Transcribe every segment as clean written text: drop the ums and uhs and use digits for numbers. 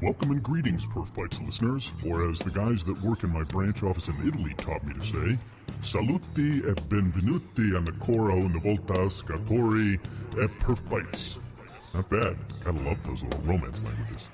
Welcome and greetings, PerfBytes listeners, or as the guys that work in my branch office in Italy taught me to say, saluti e benvenuti ancora una volta scatori e PerfBytes. Not bad. Gotta love those little romance languages.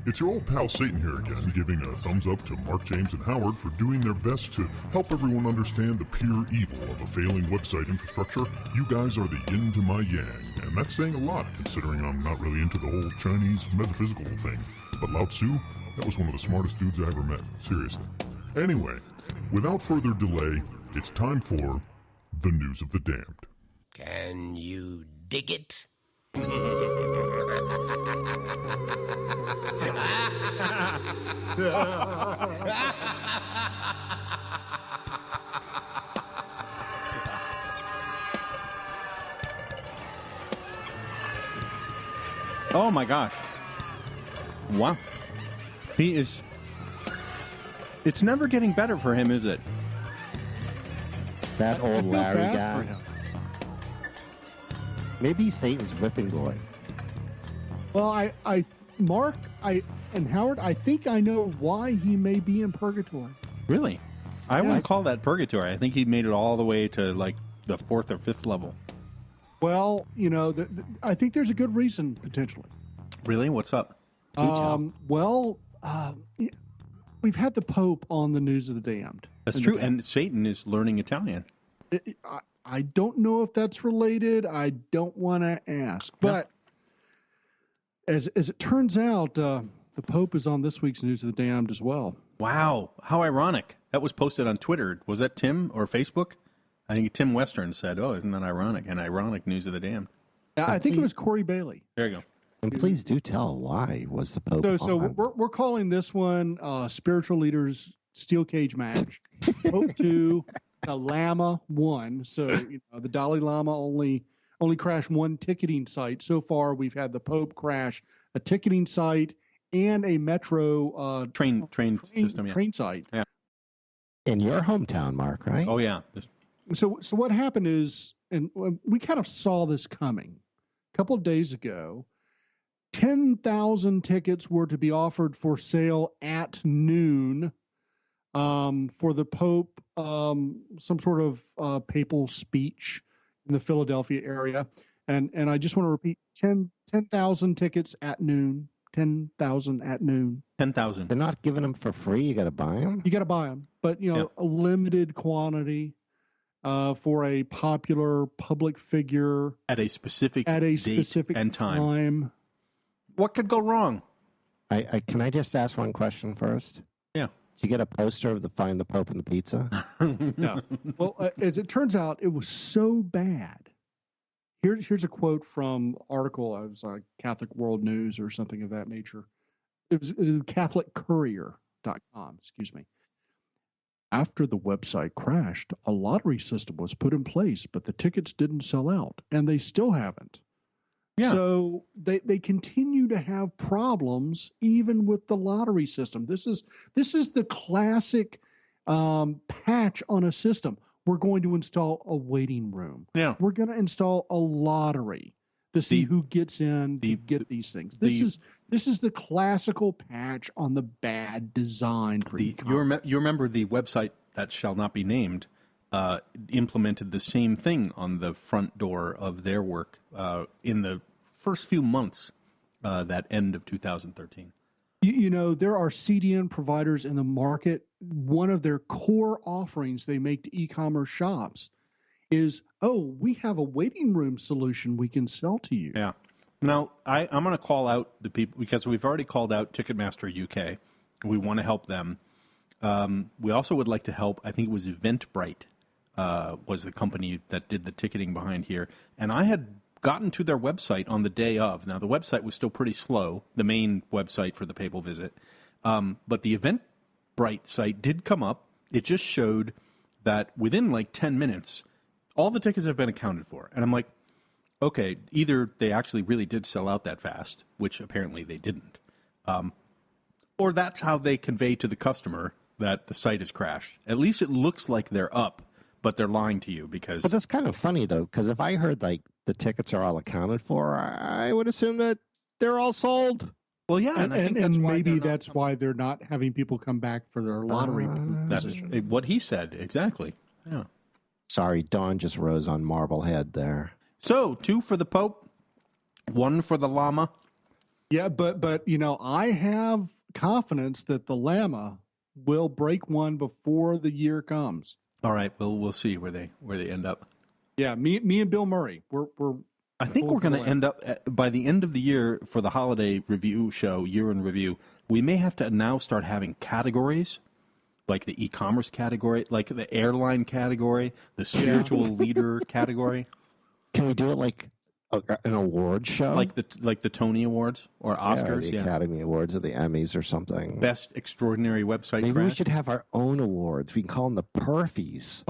It's your old pal Satan here again, giving a thumbs up to Mark, James, and Howard for doing their best to help everyone understand the pure evil of a failing website infrastructure. You guys are the yin to my yang, and that's saying a lot considering I'm not really into the whole Chinese metaphysical thing. But Lao Tzu, that was one of the smartest dudes I ever met. Seriously. Anyway, without further delay, it's time for the news of the damned. Can you dig it? Oh my gosh. Wow. He is... It's never getting better for him, is it? That old Larry guy. Maybe he's Satan's whipping boy. Well, Mark, and Howard, I think I know why he may be in purgatory. Really? I wouldn't call that purgatory. I think he made it all the way to like the 4th or 5th level. Well, you know, I think there's a good reason, potentially. Really? What's up? We've had the Pope on the News of the Damned. That's true, and Satan is learning Italian. I don't know if that's related. I don't want to ask. But as it turns out, the Pope is on this week's News of the Damned as well. Wow. How ironic. That was posted on Twitter. Was that Tim or Facebook? I think Tim Western said, oh, isn't that ironic? And ironic News of the Damned. I think it was Corey Bailey. There you go. And please do tell why was the Pope So on? we're calling this one Spiritual Leaders Steel Cage Match. Pope 2, the Lama 1. So the Dalai Lama only crashed one ticketing site. So far, we've had the Pope crash a ticketing site and a metro train system. Train site. Yeah. In your hometown, Mark, right? Oh, yeah. So what happened is, and we kind of saw this coming a couple of days ago. 10,000 tickets were to be offered for sale at noon for the Pope, some sort of papal speech in the Philadelphia area. And I just want to repeat, 10,000 tickets at noon, 10,000 at noon. 10,000. They're not giving them for free. You got to buy them. You got to buy them, but a limited quantity for a popular public figure At a specific date and time. What could go wrong? Can I just ask one question first? Yeah. Did you get a poster of the Find the Pope and the Pizza? No. Well, as it turns out, it was so bad. Here's a quote from article. It was Catholic World News or something of that nature. It was CatholicCourier.com, excuse me. After the website crashed, a lottery system was put in place, but the tickets didn't sell out, and they still haven't. Yeah. So they continue to have problems even with the lottery system. This is the classic patch on a system. We're going to install a waiting room. Yeah. We're going to install a lottery to see who gets in to get these things. This is the classical patch on the bad design for e-commerce. You remember the website that shall not be named implemented the same thing on the front door of their work in the first few months that end of 2013. There are CDN providers in the market. One of their core offerings they make to e-commerce shops is, we have a waiting room solution we can sell to you. Yeah. Now, I'm going to call out the people, because we've already called out Ticketmaster UK. We want to help them. We also would like to help, I think it was Eventbrite was the company that did the ticketing behind here. And I had gotten to their website on the day of. Now, the website was still pretty slow, the main website for the papal visit. But the Eventbrite site did come up. It just showed that within like 10 minutes, all the tickets have been accounted for. And I'm like, okay, either they actually really did sell out that fast, which apparently they didn't, or that's how they convey to the customer that the site has crashed. At least it looks like they're up, but they're lying to you because... But that's kind of funny, though, because if I heard, like, the tickets are all accounted for, I would assume that they're all sold. Well, yeah, and I think and that's why maybe they're not that's coming. why they're not having people come back for their lottery That's position. what he said exactly. Yeah. Sorry, Dawn just rose on Marblehead there. So 2 for the Pope, 1 for the Llama. Yeah, but I have confidence that the Llama will break one before the year comes. All right, we'll see where they end up. Yeah, me and Bill Murray, we're I think we're going to end up by the end of the year for the holiday review show, year in review. We may have to now start having categories, like the e-commerce category, like the airline category, the spiritual leader category, Can we do it like an award show? like the Tony Awards or Oscars, the Academy Awards or the Emmys or something. Best extraordinary website. Maybe crash. we should have our own awards. We can call them the Perfys.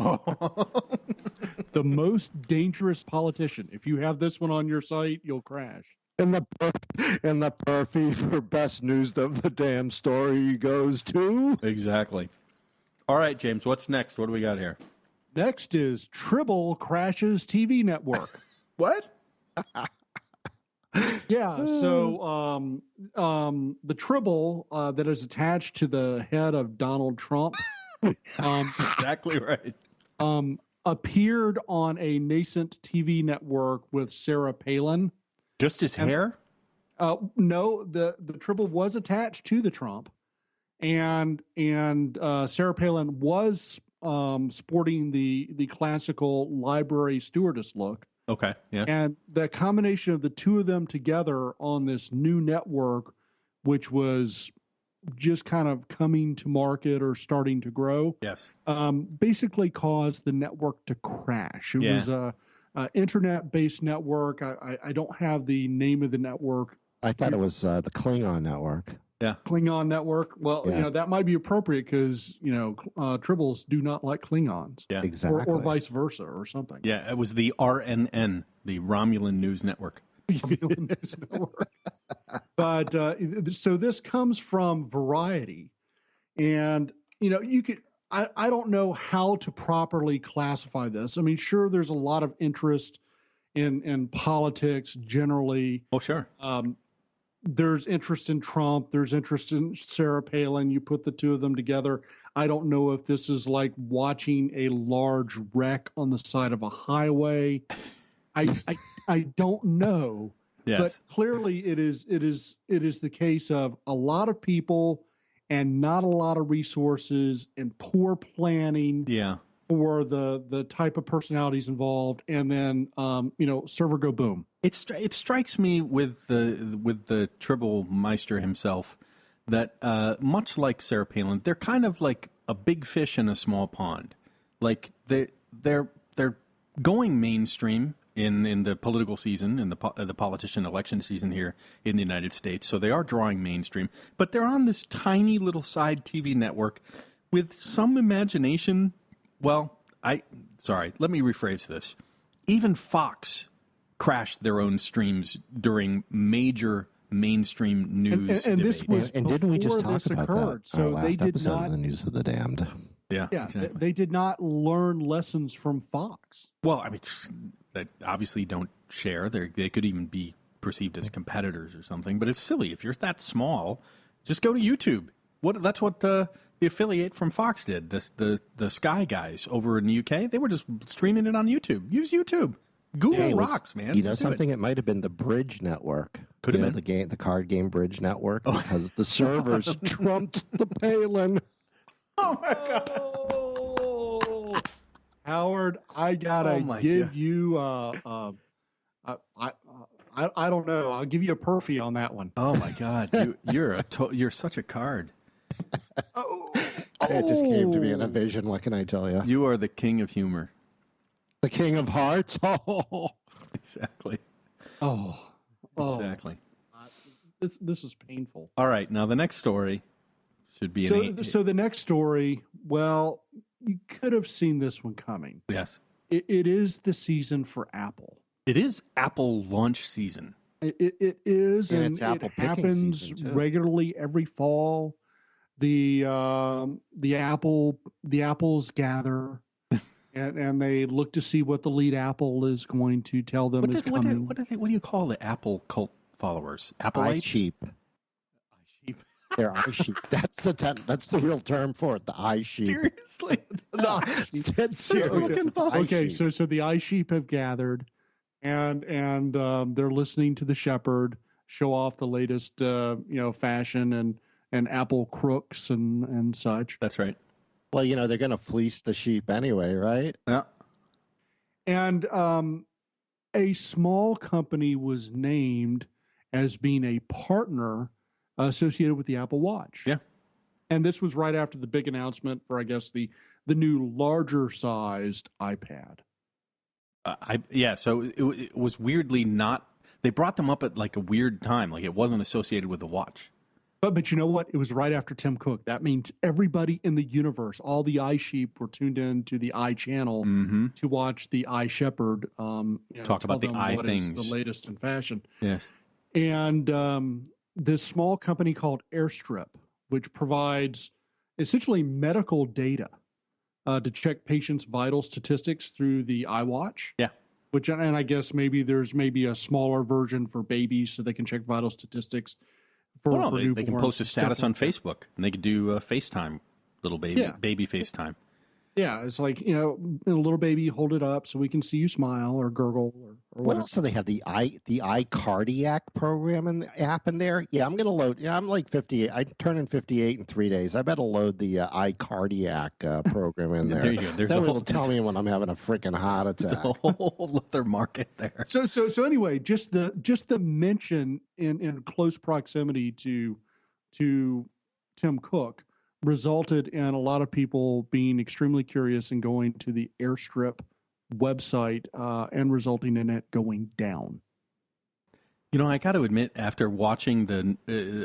the most dangerous politician. If you have this one on your site, you'll crash. And the Perfy for best news of the damn story goes to. Exactly. All right, James, what's next? What do we got here? Next is Tribble crashes TV network. What? Yeah, so the Tribble that is attached to the head of Donald Trump Exactly right. appeared on a nascent TV network with Sarah Palin. Just his hair? No, the Tribble was attached to the Trump, and Sarah Palin was sporting the classical library stewardess look. Okay, yeah. And the combination of the two of them together on this new network, which was just kind of coming to market or starting to grow, Yes. basically caused the network to crash. It was a internet-based network. I don't have the name of the network. I thought it was the Klingon network. Yeah. Klingon network. Well, Yeah. that might be appropriate because Tribbles do not like Klingons. Yeah. Exactly. Or vice versa, or something. Yeah, it was the RNN, the Romulan News Network. But so this comes from Variety, and you could. I don't know how to properly classify this. I mean, sure, there's a lot of interest in politics generally. Oh, sure. There's interest in Trump. There's interest in Sarah Palin. You put the two of them together. I don't know if this is like watching a large wreck on the side of a highway. I don't know. Yes. But clearly it is the case of a lot of people and not a lot of resources and poor planning Yeah. for the type of personalities involved, and then server go boom. It strikes me with the Tribble Meister himself that much like Sarah Palin, they're kind of like a big fish in a small pond. Like they're going mainstream in the political season, in the politician election season here in the United States. So they are drawing mainstream, but they're on this tiny little side TV network with some imagination. Well, let me rephrase this. Even Fox crashed their own streams during major mainstream news and debates. this was And didn't we just before talk this about occurred. that? Our So last they did episode not. of the News of the Damned. Yeah, Yeah, exactly. they did not learn lessons from Fox. Well, I mean, they obviously don't share. They could even be perceived as competitors or something. But it's silly. If you're that small, just go to YouTube. That's what the affiliate from Fox did. The Sky guys over in the UK, they were just streaming it on YouTube. Use YouTube. Google rocks, man. You know Just do it. something? It might have been the Bridge Network. Could have been the card game Bridge Network, because the servers trumped the Palin. Oh my God. Oh, Howard, I gotta Oh my give God. you. I don't know. I'll give you a perfy on that one. Oh my God. You're such a card. It just came to me in a vision. What can I tell you? You are the king of humor. The King of Hearts. Oh, Exactly. Oh, Exactly. this is painful. All right. Now the next story should be So the next story. Well, you could have seen this one coming. yes. It is the season for Apple. It is Apple launch season. It is, And and it's Apple it picking happens season, too. regularly every fall. The apples gather, and they look to see what the lead apple is going to tell them is coming. What do you call the Apple cult followers? I Appleites? cheap. Their eye sheep. That's the real term for it. The eye sheep. Seriously. No, it's dead serious. fucking It's eye Okay, sheep. so the eye sheep have gathered, and they're listening to the shepherd show off the latest fashion and apple crooks and such. That's right. Well, they're going to fleece the sheep anyway, right? Yeah. And a small company was named as being a partner associated with the Apple Watch. Yeah. And this was right after the big announcement for, I guess, the new larger sized iPad. So it was weirdly not. They brought them up at like a weird time, like it wasn't associated with the watch. But you know what? It was right after Tim Cook. That means everybody in the universe, all the eye sheep, were tuned in to the eye channel to watch the eye shepherd talk about the eye things, the latest in fashion. Yes. And this small company called Airstrip, which provides essentially medical data to check patients' vital statistics through the iWatch. Yeah. And I guess there's a smaller version for babies so they can check vital statistics. They can post a status on Facebook, and they can do FaceTime, little baby FaceTime. Yeah, it's like, a little baby, hold it up so we can see you smile or gurgle or What whatever. else do they have? The eye cardiac program and the app in there. Yeah, I'm gonna load. Yeah, I'm like 58. I'm turning 58 in 3 days. I better load the eye cardiac program in there. There you go. That will tell me when I'm having a freaking heart attack. There's a whole other market there. So anyway, just the mention in close proximity to Tim Cook resulted in a lot of people being extremely curious and going to the Airstrip website and resulting in it going down. I got to admit, after watching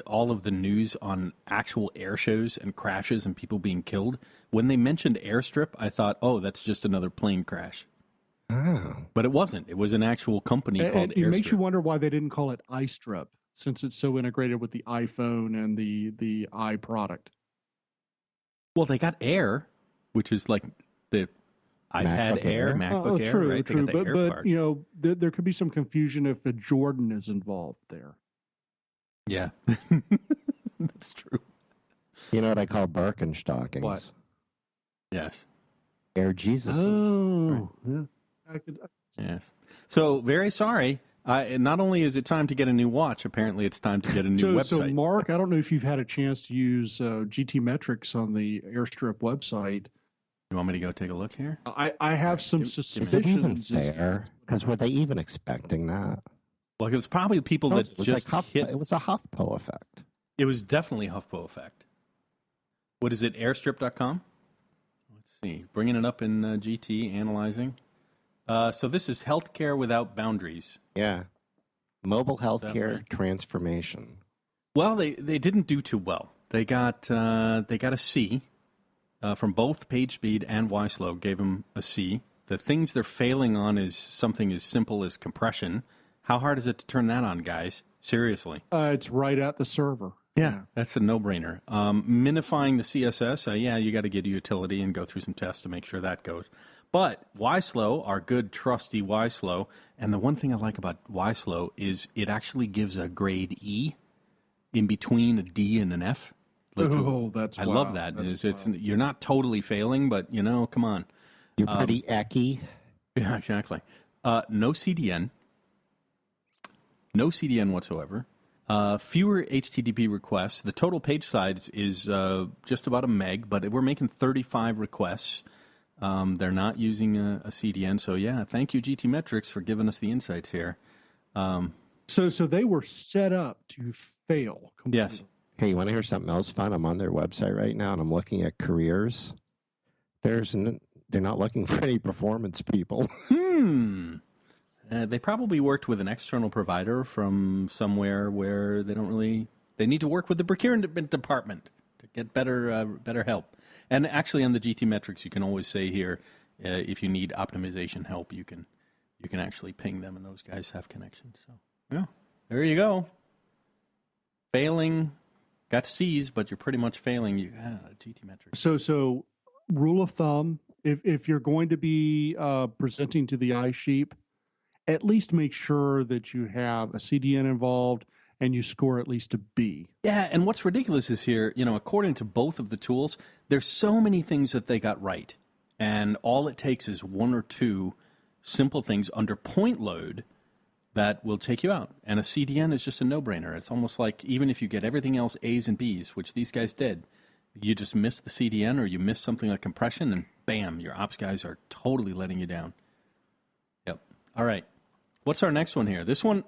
all of the news on actual air shows and crashes and people being killed, when they mentioned Airstrip, I thought, oh, that's just another plane crash. Oh. But it wasn't. It was an actual company called Airstrip. It makes you wonder why they didn't call it iStrip, since it's so integrated with the iPhone and the i product. Well, they got Air, which is like the iPad MacBook Air, Air. MacBook Air, True, right? true. They got the Air part. But there could be some confusion if a Jordan is involved there. Yeah, that's true. You know what I call Birkenstockings? What? Yes. Air Jesus. Oh, yeah. Yes. So, very sorry. Not only is it time to get a new watch, apparently it's time to get a new website. So, Mark, I don't know if you've had a chance to use GT Metrics on the Airstrip website. You want me to go take a look here? I have some Is it suspicions. even fair? Because were they even expecting that? Well, it was probably people that It was just hit. It was a HuffPo effect. It was definitely HuffPo effect. What is it, airstrip.com? Let's see. Bringing it up in GT, analyzing. So this is healthcare without boundaries. Yeah. Mobile healthcare right? transformation. Well, they didn't do too well. They got a C from both PageSpeed and YSlow. Gave them a C. The things they're failing on is something as simple as compression. How hard is it to turn that on, guys? Seriously. It's right at the server. Yeah, that's a no-brainer. Minifying the CSS, you got to get a utility and go through some tests to make sure that goes. But YSlow, our good, trusty YSlow, and the one thing I like about YSlow is it actually gives a grade E in between a D and an F. Oh, that's I wow. love that. It's you're not totally failing, but, come on. You're pretty ecky. Yeah, exactly. No CDN. No CDN whatsoever. Fewer HTTP requests. The total page size is just about a meg, but we're making 35 requests. They're not using a CDN. So, thank you, GT Metrics, for giving us the insights here. So they were set up to fail completely. Yes. Hey, you want to hear something else fun? I'm on their website right now, and I'm looking at careers. They're not looking for any performance people. They probably worked with an external provider from somewhere where they need to work with the procurement department to get better help. And actually on the GT Metrics, you can always say here, if you need optimization help, you can actually ping them, and those guys have connections. So, yeah, there you go. Failing, got C's, but you're pretty much failing. GT Metrics. So rule of thumb, if you're going to be presenting to the iSheep, at least make sure that you have a CDN involved and you score at least a B. Yeah, and what's ridiculous is here, according to both of the tools, there's so many things that they got right. And all it takes is one or two simple things under point load that will take you out. And a CDN is just a no-brainer. It's almost like even if you get everything else A's and B's, which these guys did, you just miss the CDN or you miss something like compression, and bam, your ops guys are totally letting you down. Yep. All right. What's our next one here? This one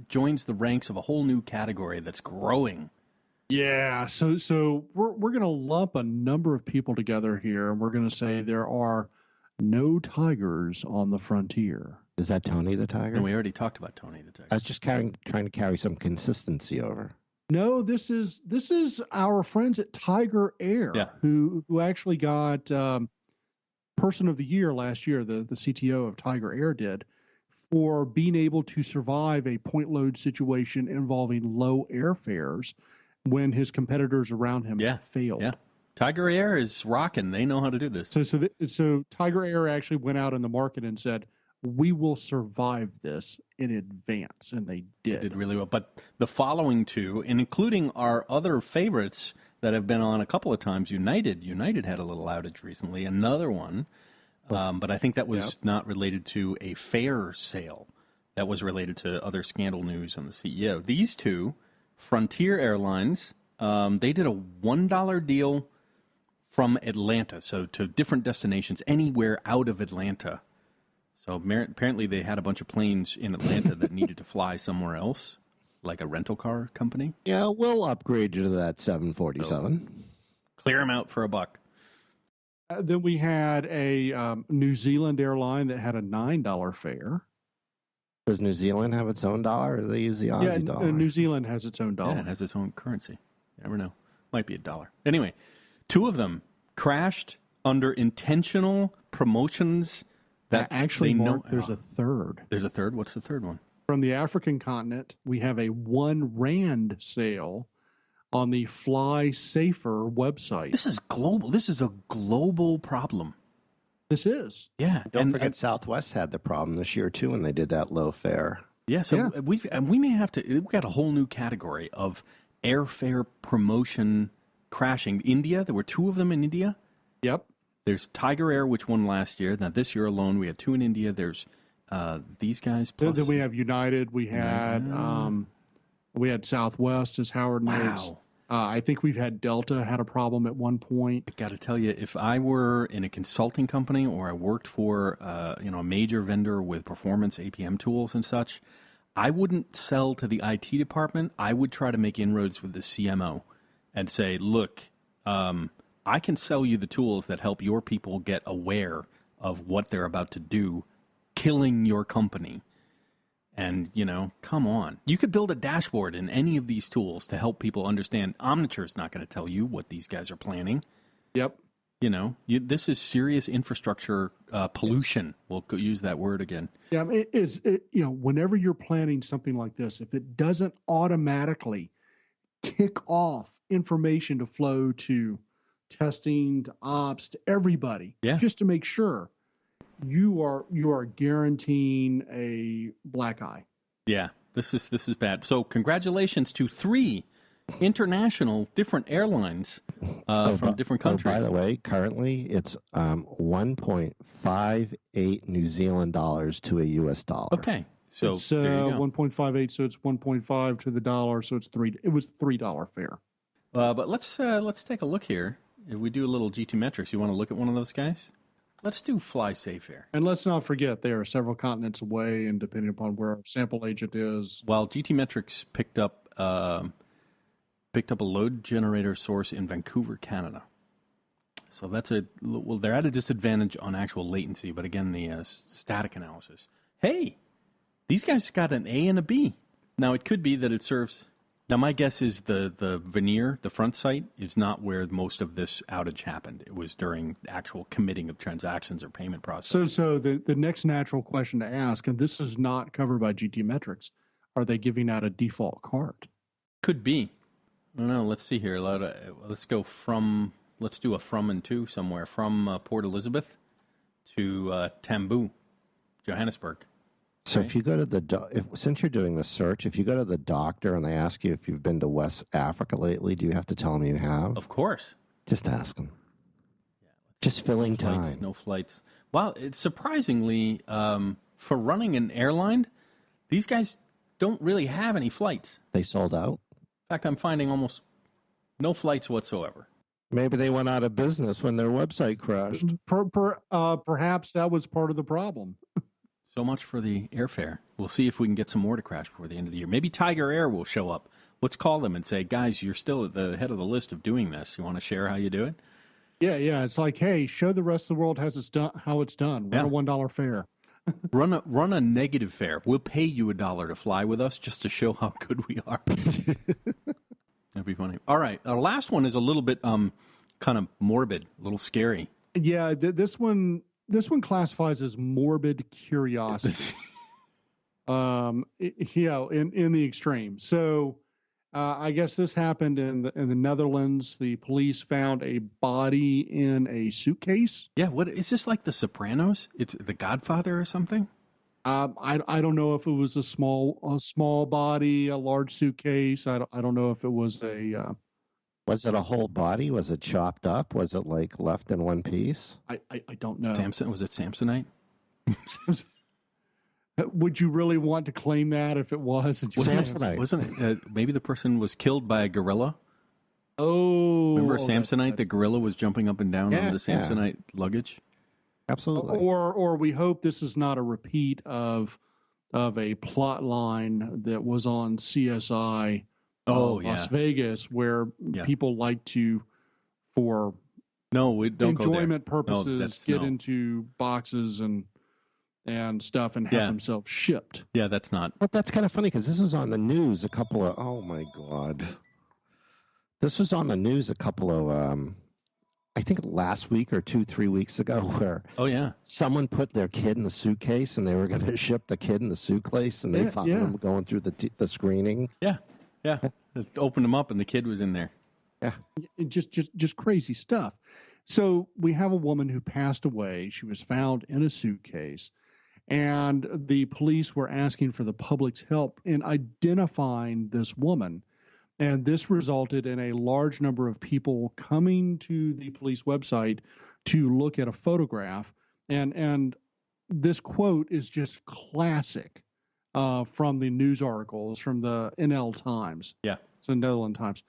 joins the ranks of a whole new category that's growing. Yeah, so we're going to lump a number of people together here, and we're going to say there are no tigers on the frontier. Is that Tony the Tiger? And we already talked about Tony the Tiger. I was just trying to carry some consistency over. No, this is our friends at Tiger Air, Yeah. who actually got Person of the Year last year. The CTO of Tiger Air did, for being able to survive a point load situation involving low airfares when his competitors around him failed. Yeah. Tiger Air is rocking. They know how to do this. So Tiger Air actually went out in the market and said, we will survive this in advance, and they did. They did really well. But the following two, and including our other favorites that have been on a couple of times, United had a little outage recently, another one. But I think that was not related to a fare sale. That was related to other scandal news on the CEO. These two, Frontier Airlines, they did a $1 deal from Atlanta, so to different destinations, anywhere out of Atlanta. So apparently they had a bunch of planes in Atlanta that needed to fly somewhere else, like a rental car company. Yeah, we'll upgrade you to that 747. So, clear them out for $1. Then we had a New Zealand airline that had a $9 fare. Does New Zealand have its own dollar, or do they use the Aussie dollar? New Zealand has its own dollar. Yeah, it has its own currency. You never know. Might be $1. Anyway, two of them crashed under intentional promotions. That actually, Mark, there's a third. There's a third? What's the third one? From the African continent, we have a R1 sale on the Fly Safer website. This is global. This is a global problem. This is. Yeah. Don't forget Southwest had the problem this year, too, when they did that low fare. Yeah, so we may have to, we've got a whole new category of airfare promotion crashing. India, there were two of them in India. Yep. There's Tiger Air, which won last year. Now, this year alone, we had two in India. There's these guys. Plus... Then we have United. We had Southwest, as Howard notes. Wow. I think we've had Delta had a problem at one point. I got to tell you, if I were in a consulting company or I worked for a major vendor with performance APM tools and such, I wouldn't sell to the IT department. I would try to make inroads with the CMO and say, look, I can sell you the tools that help your people get aware of what they're about to do, killing your company. And, come on. You could build a dashboard in any of these tools to help people understand. Omniture's not going to tell you what these guys are planning. Yep. This is serious infrastructure pollution. We'll use that word again. Yeah, whenever you're planning something like this, if it doesn't automatically kick off information to flow to testing, to ops, to everybody, just to make sure, you are guaranteeing a black eye. Yeah, this is bad. So congratulations to 3 international different airlines from different countries. By the way, currently it's 1.58 New Zealand dollars to a U.S. dollar. Okay, so it's there you go. 1.58, so it's 1.5 to the dollar, so it's $3. It was $3 fare. But let's take a look here. If we do a little GT metrics, you want to look at one of those guys? Let's do Fly Safe Air. And let's not forget, they are several continents away, and depending upon where our sample agent is. Well, GT Metrics picked up a load generator source in Vancouver, Canada. So they're at a disadvantage on actual latency, but again, the static analysis. Hey, these guys got an A and a B. Now, it could be that it serves... Now, my guess is the veneer, the front site, is not where most of this outage happened. It was during actual committing of transactions or payment processes. So the next natural question to ask, and this is not covered by GT Metrics, are they giving out a default card? Could be. I don't know. Let's see here. Let's do a from and to somewhere. From Port Elizabeth to Tambu, Johannesburg. So if you go to since you're doing the search, if you go to the doctor and they ask you if you've been to West Africa lately, do you have to tell them you have? Of course. Just ask them. Just filling time. No flights. Wow, it's surprisingly, for running an airline, these guys don't really have any flights. They sold out? In fact, I'm finding almost no flights whatsoever. Maybe they went out of business when their website crashed. Perhaps that was part of the problem. So much for the airfare. We'll see if we can get some more to crash before the end of the year. Maybe Tiger Air will show up. Let's call them and say, guys, you're still at the head of the list of doing this. You want to share how you do it? Yeah. It's like, hey, show the rest of the world how it's done. Run a $1 fare. Run a negative fare. We'll pay you $1 to fly with us just to show how good we are. That'd be funny. All right. Our last one is a little bit kind of morbid, a little scary. Yeah, this one classifies as morbid curiosity. In the extreme. So I guess this happened in the Netherlands. The police found a body in a suitcase. Yeah, what is this, like The Sopranos? It's The Godfather or something? I don't know if it was a small body, a large suitcase. I don't know if it was a. Was it a whole body? Was it chopped up? Was it like left in one piece? I don't know. Was it Samsonite? Would you really want to claim that if it was? Samsonite. Wasn't it? Maybe the person was killed by a gorilla. Oh, remember Samsonite? The gorilla was jumping up and down on the Samsonite luggage. Absolutely. Or we hope this is not a repeat of a plot line that was on CSI. Las Vegas, where people like to, for enjoyment purposes, get into boxes and stuff and have themselves shipped. Yeah, that's not. But that's kind of funny because this was on the news oh my God. This was on the news a couple of, I think last week or 2-3 weeks ago, where someone put their kid in the suitcase and they were going to ship the kid in the suitcase and they found them going through the screening. Yeah. Opened them up and the kid was in there. Yeah. Just crazy stuff. So we have a woman who passed away. She was found in a suitcase, and the police were asking for the public's help in identifying this woman. And this resulted in a large number of people coming to the police website to look at a photograph. And this quote is just classic. From the news articles from the NL Times. Yeah. So Netherlands Times.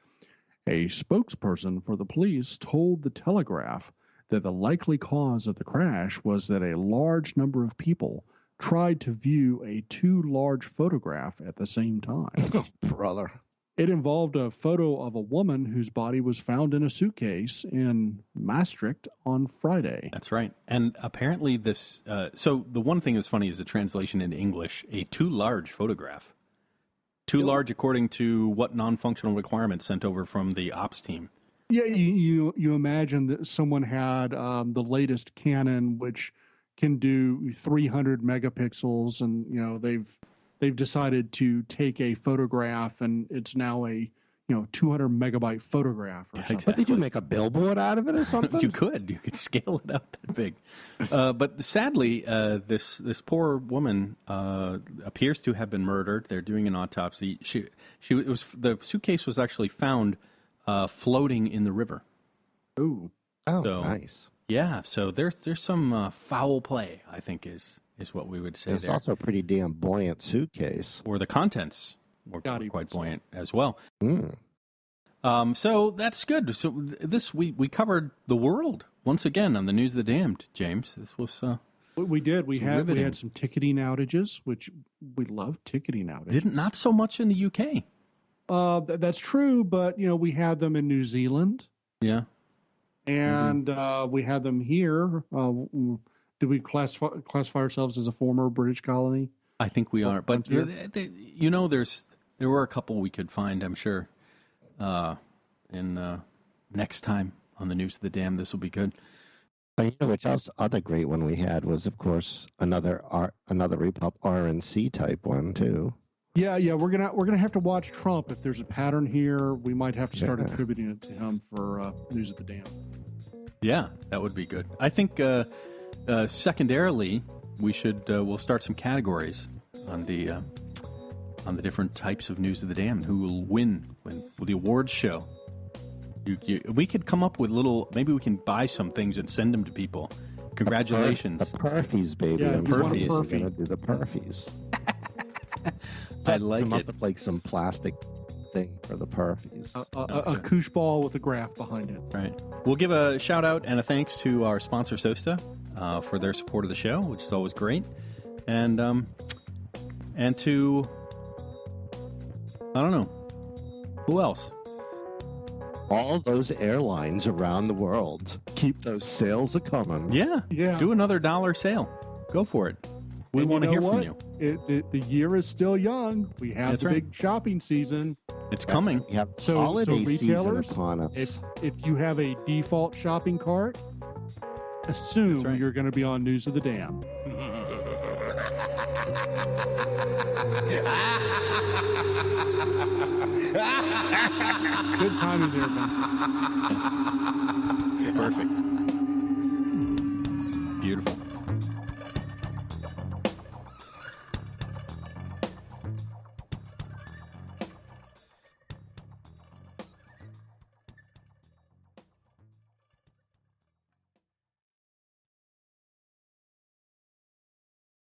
A spokesperson for the police told the Telegraph that the likely cause of the crash was that a large number of people tried to view a too large photograph at the same time. Oh, brother. It involved a photo of a woman whose body was found in a suitcase in Maastricht on Friday. That's right. And apparently this, so the one thing that's funny is the translation into English, a too large photograph. Too large according to what non-functional requirements sent over from the ops team. Yeah, you imagine that someone had the latest Canon, which can do 300 megapixels, and they've decided to take a photograph, and it's now a 200 megabyte photograph or something. But did you make a billboard out of it or something? You could scale it up that big. But sadly, this poor woman appears to have been murdered. They're doing an autopsy. The suitcase was actually found floating in the river. Ooh. Oh, nice. Yeah, so there's some foul play, I think is what we would say. It's also a pretty damn buoyant suitcase. Or the contents were quite buoyant as well. Mm. So that's good. So we covered the world once again on the News of the Damned, James. This was we did. We had some ticketing outages, which we love ticketing outages. Not so much in the UK. That's true, but we had them in New Zealand. Yeah. And we had them here. Do we classify ourselves as a former British colony? I think we are. But there were a couple we could find, I'm sure. And next time on the News of the Damned, this will be good. Which other great one we had was, of course, another Repub RNC type one too. Yeah, we're gonna have to watch Trump. If there's a pattern here, we might have to start attributing it to him for News of the Damned. Yeah, that would be good. I think secondarily, we'll start some categories on the different types of news of the dam and who will win with the awards show. We could come up with maybe we can buy some things and send them to people. Congratulations. The Perfys, baby. Yeah, I'm Perfys. going to do the Perfys. I like come it. up with like some plastic thing for the Perfys. A koosh ball with a graph behind it. Right. We'll give a shout out and a thanks to our sponsor, Sosta, for their support of the show, which is always great. And to, I don't know, who else? All those airlines around the world. Keep those sales a coming. Yeah. Do another $1 sale. Go for it. We want to hear from you. The year is still young. We have That's the right. big shopping season. It's coming. We have So holiday retailers, season upon us. if you have a default shopping cart, assume That's right. you're going to be on News of the Dam. Good timing there, Vincent. Perfect. Beautiful.